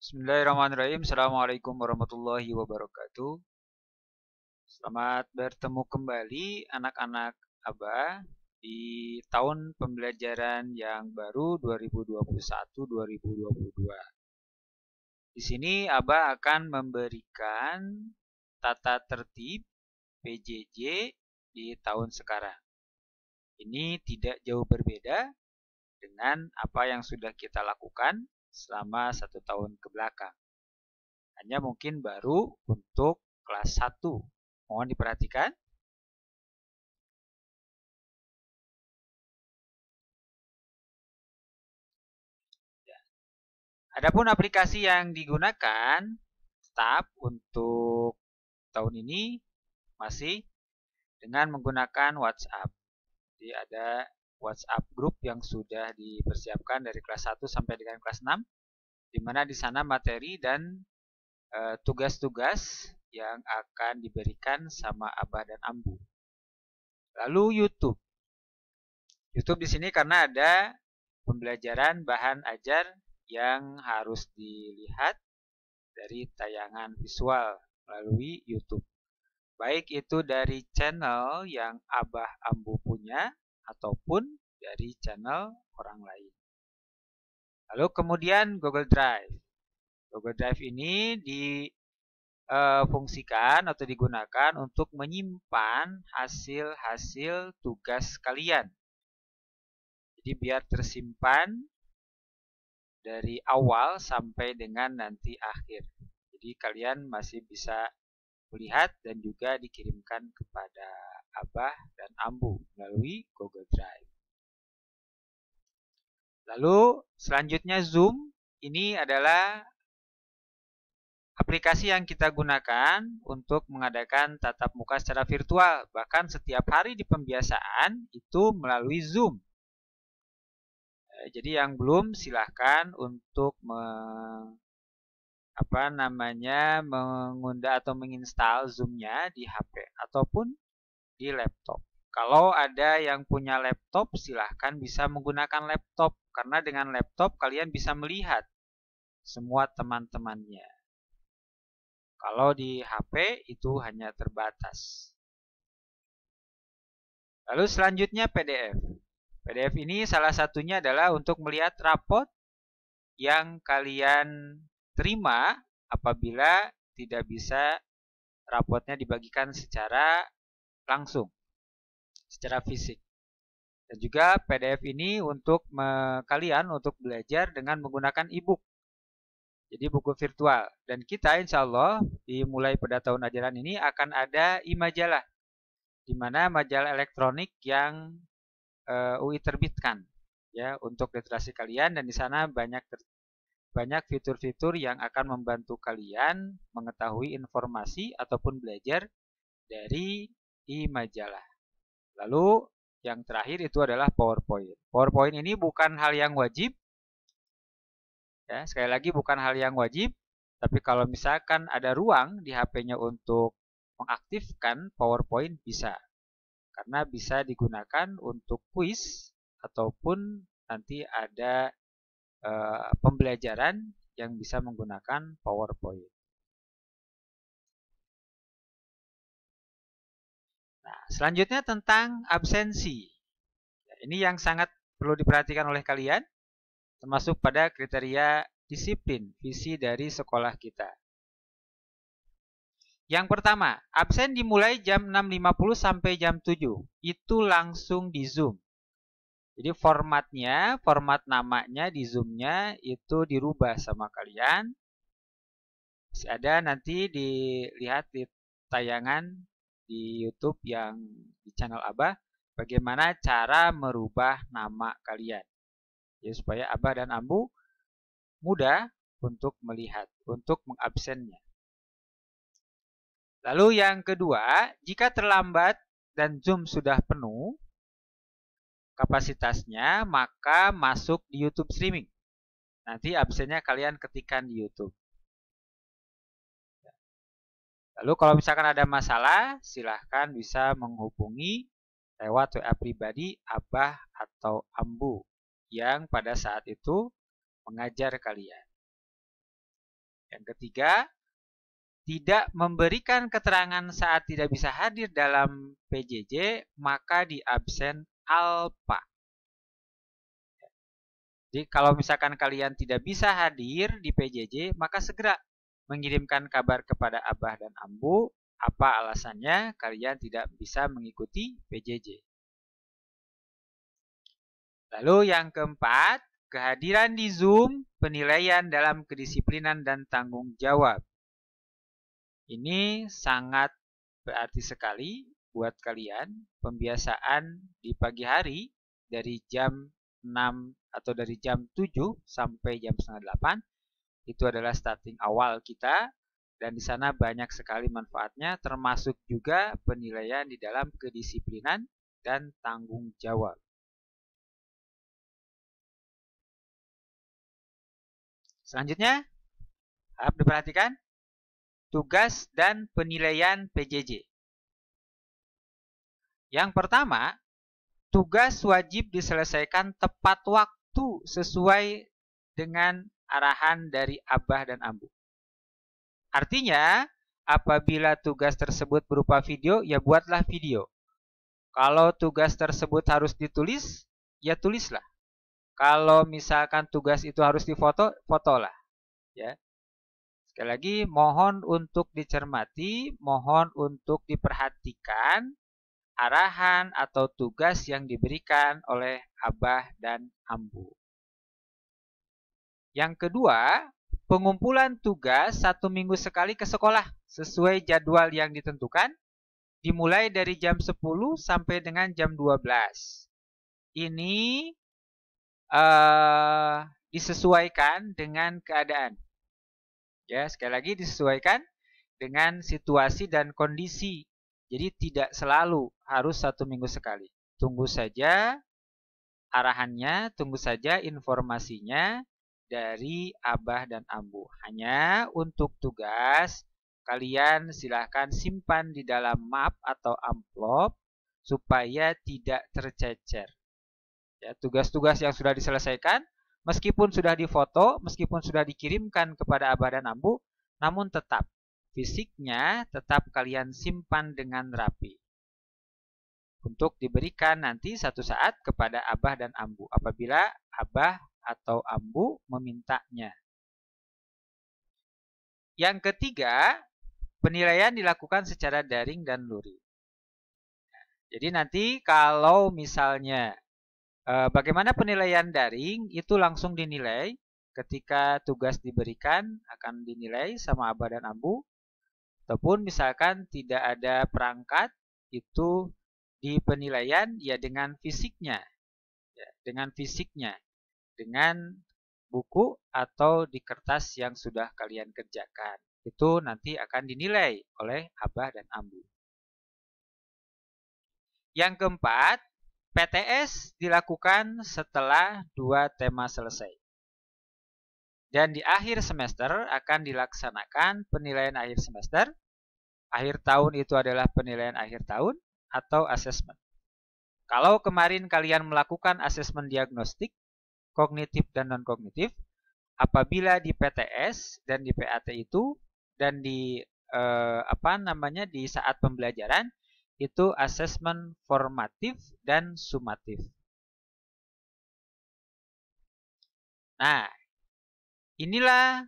Bismillahirrahmanirrahim. Assalamualaikum warahmatullahi wabarakatuh. Selamat bertemu kembali anak-anak Abah di tahun pembelajaran yang baru 2021-2022. Di sini Abah akan memberikan tata tertib PJJ di tahun sekarang. Ini tidak jauh berbeda dengan apa yang sudah kita lakukan selama 1 tahun ke belakang. Hanya mungkin baru untuk kelas 1. Mohon diperhatikan. Adapun aplikasi yang digunakan tetap untuk tahun ini masih dengan menggunakan WhatsApp. Jadi ada WhatsApp group yang sudah dipersiapkan dari kelas 1 sampai dengan kelas 6, di mana di sana materi dan tugas-tugas yang akan diberikan sama Abah dan Ambu. Lalu YouTube. YouTube di sini karena ada pembelajaran bahan ajar yang harus dilihat dari tayangan visual melalui YouTube. Baik itu dari channel yang Abah Ambu punya ataupun dari channel orang lain. Lalu kemudian Google Drive. Google Drive ini difungsikan atau digunakan untuk menyimpan hasil-hasil tugas kalian. Jadi biar tersimpan dari awal sampai dengan nanti akhir. Jadi kalian masih bisa melihat dan juga dikirimkan kepada Abah dan Ambu melalui Google Drive. Lalu selanjutnya Zoom. Ini adalah aplikasi yang kita gunakan untuk mengadakan tatap muka secara virtual. Bahkan setiap hari di pembiasaan itu melalui Zoom. Jadi yang belum silahkan untuk mengundah atau menginstal Zoom-nya di HP ataupun di laptop. Kalau ada yang punya laptop, silahkan bisa menggunakan laptop. Karena dengan laptop kalian bisa melihat semua teman-temannya. Kalau di HP itu hanya terbatas. Lalu selanjutnya PDF. PDF ini salah satunya adalah untuk melihat rapot yang kalian terima apabila tidak bisa rapotnya dibagikan secara langsung, secara fisik. Dan juga PDF ini untuk kalian untuk belajar dengan menggunakan e-book. Jadi buku virtual. Dan kita insya Allah dimulai pada tahun ajaran ini akan ada e-majalah. Di mana majalah elektronik yang UI terbitkan ya untuk literasi kalian, dan di sana banyak fitur-fitur yang akan membantu kalian mengetahui informasi ataupun belajar dari e-majalah. Lalu yang terakhir itu adalah PowerPoint. PowerPoint ini bukan hal yang wajib. Ya, sekali lagi bukan hal yang wajib, tapi kalau misalkan ada ruang di HP-nya untuk mengaktifkan PowerPoint bisa. Karena bisa digunakan untuk kuis ataupun nanti ada pembelajaran yang bisa menggunakan PowerPoint. Nah, selanjutnya tentang absensi. Ini yang sangat perlu diperhatikan oleh kalian, termasuk pada kriteria disiplin visi dari sekolah kita. Yang pertama, absen dimulai jam 6.50 sampai jam 7. Itu langsung di Zoom. Jadi format namanya di Zoom-nya itu dirubah sama kalian. Ada nanti dilihat di tayangan di YouTube yang di channel Abah, bagaimana cara merubah nama kalian. Ya, supaya Abah dan Ambu mudah untuk melihat, untuk mengabsennya. Lalu yang kedua, jika terlambat dan Zoom sudah penuh kapasitasnya, maka masuk di YouTube streaming. Nanti absennya kalian ketikkan di YouTube. Lalu kalau misalkan ada masalah, silahkan bisa menghubungi lewat WA pribadi Abah atau Ambu yang pada saat itu mengajar kalian. Yang ketiga, tidak memberikan keterangan saat tidak bisa hadir dalam PJJ, maka di absen alpha. Jadi kalau misalkan kalian tidak bisa hadir di PJJ, maka segera mengirimkan kabar kepada Abah dan Ambu apa alasannya kalian tidak bisa mengikuti PJJ. Lalu yang keempat, kehadiran di Zoom, penilaian dalam kedisiplinan dan tanggung jawab. Ini sangat berarti sekali buat kalian. Pembiasaan di pagi hari dari jam 6 atau dari jam 7 sampai jam setengah 8 itu adalah starting awal kita, dan di sana banyak sekali manfaatnya, termasuk juga penilaian di dalam kedisiplinan dan tanggung jawab. Selanjutnya, harap diperhatikan tugas dan penilaian PJJ. Yang pertama, tugas wajib diselesaikan tepat waktu sesuai dengan arahan dari Abah dan Ambu. Artinya, apabila tugas tersebut berupa video, ya buatlah video. Kalau tugas tersebut harus ditulis, ya tulislah. Kalau misalkan tugas itu harus difoto, fotolah. Ya. Sekali lagi, mohon untuk dicermati, mohon untuk diperhatikan arahan atau tugas yang diberikan oleh Abah dan Ambu. Yang kedua, pengumpulan tugas 1 minggu sekali ke sekolah sesuai jadwal yang ditentukan, dimulai dari jam 10 sampai dengan jam 12. Ini disesuaikan dengan keadaan. Ya, sekali lagi disesuaikan dengan situasi dan kondisi. Jadi tidak selalu harus 1 minggu sekali. Tunggu saja arahannya, tunggu saja informasinya dari Abah dan Ambu. Hanya untuk tugas, kalian silahkan simpan di dalam map atau amplop supaya tidak tercecer. Ya, tugas-tugas yang sudah diselesaikan, meskipun sudah difoto, meskipun sudah dikirimkan kepada Abah dan Ambu, namun tetap fisiknya tetap kalian simpan dengan rapi untuk diberikan nanti satu saat kepada Abah dan Ambu apabila Abah atau Ambu memintanya. Yang ketiga, penilaian dilakukan secara daring dan luring. Jadi nanti kalau misalnya bagaimana penilaian daring, itu langsung dinilai ketika tugas diberikan, akan dinilai sama Abah dan Ambu. Ataupun misalkan tidak ada perangkat, itu di penilaian ya dengan fisiknya. Ya, dengan fisiknya. Dengan buku atau di kertas yang sudah kalian kerjakan. Itu nanti akan dinilai oleh Abah dan Ambu. Yang keempat, PTS dilakukan setelah 2 tema selesai. Dan di akhir semester akan dilaksanakan penilaian akhir semester. Akhir tahun itu adalah penilaian akhir tahun atau asesmen. Kalau kemarin kalian melakukan asesmen diagnostik, kognitif dan non-kognitif, apabila di PTS dan di PAT itu dan di di saat pembelajaran itu asesmen formatif dan sumatif. Nah, inilah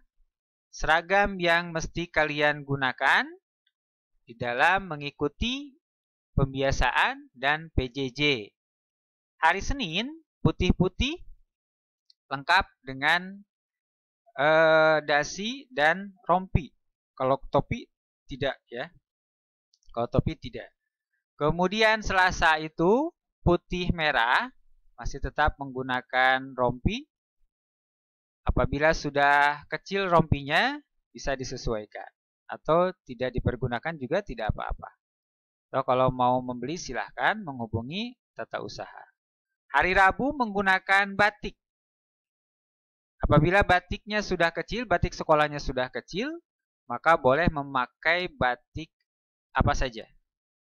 seragam yang mesti kalian gunakan di dalam mengikuti pembiasaan dan PJJ. Hari Senin putih-putih lengkap dengan dasi dan rompi. Kalau topi tidak ya. Kalau topi tidak. Kemudian Selasa itu putih merah, masih tetap menggunakan rompi. Apabila sudah kecil rompinya, bisa disesuaikan. Atau tidak dipergunakan juga tidak apa-apa. So, kalau mau membeli silahkan menghubungi tata usaha. Hari Rabu menggunakan batik. Apabila batiknya sudah kecil, batik sekolahnya sudah kecil, maka boleh memakai batik apa saja.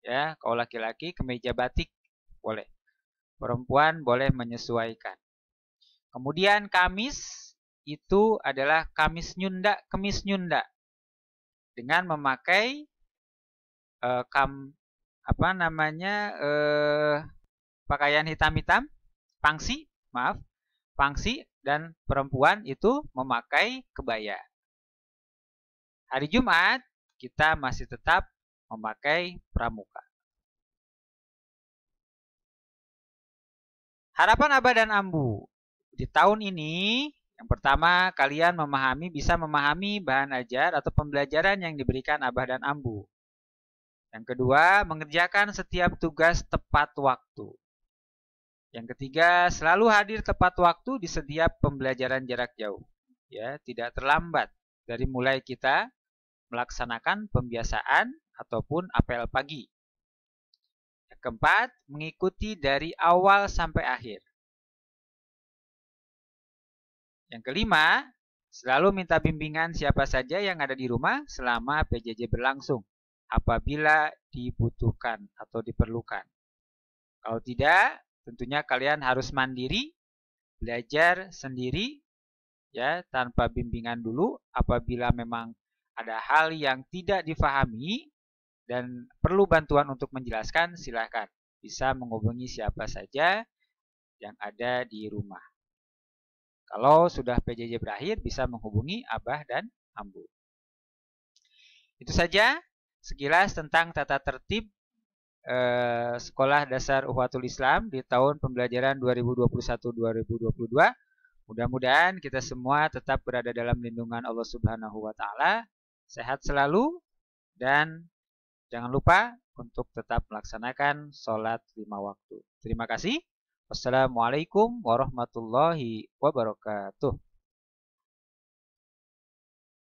Ya, kalau laki-laki kemeja batik boleh. Perempuan boleh menyesuaikan. Kemudian Kamis itu adalah Kamis Nyunda, Kemis Nyunda. Dengan memakai pakaian hitam-hitam, pangsi, dan perempuan itu memakai kebaya. Hari Jumat kita masih tetap memakai pramuka. Harapan Abah dan Ambu. Di tahun ini, yang pertama kalian bisa memahami bahan ajar atau pembelajaran yang diberikan Abah dan Ambu. Yang kedua, mengerjakan setiap tugas tepat waktu. Yang ketiga, selalu hadir tepat waktu di setiap pembelajaran jarak jauh. Ya, tidak terlambat dari mulai kita melaksanakan pembiasaan ataupun apel pagi. Yang keempat, mengikuti dari awal sampai akhir. Yang kelima, selalu minta bimbingan siapa saja yang ada di rumah selama PJJ berlangsung, apabila dibutuhkan atau diperlukan. Kalau tidak, tentunya kalian harus mandiri, belajar sendiri, ya, tanpa bimbingan dulu. Apabila memang ada hal yang tidak difahami dan perlu bantuan untuk menjelaskan, silakan bisa menghubungi siapa saja yang ada di rumah. Kalau sudah PJJ berakhir, bisa menghubungi Abah dan Ambu. Itu saja sekilas tentang tata tertib Sekolah Dasar Ukhuwatul Islam di tahun pembelajaran 2021-2022. Mudah-mudahan kita semua tetap berada dalam lindungan Allah Subhanahu wa Ta'ala, sehat selalu, dan jangan lupa untuk tetap melaksanakan sholat 5 waktu. Terima kasih. Wassalamualaikum warahmatullahi wabarakatuh.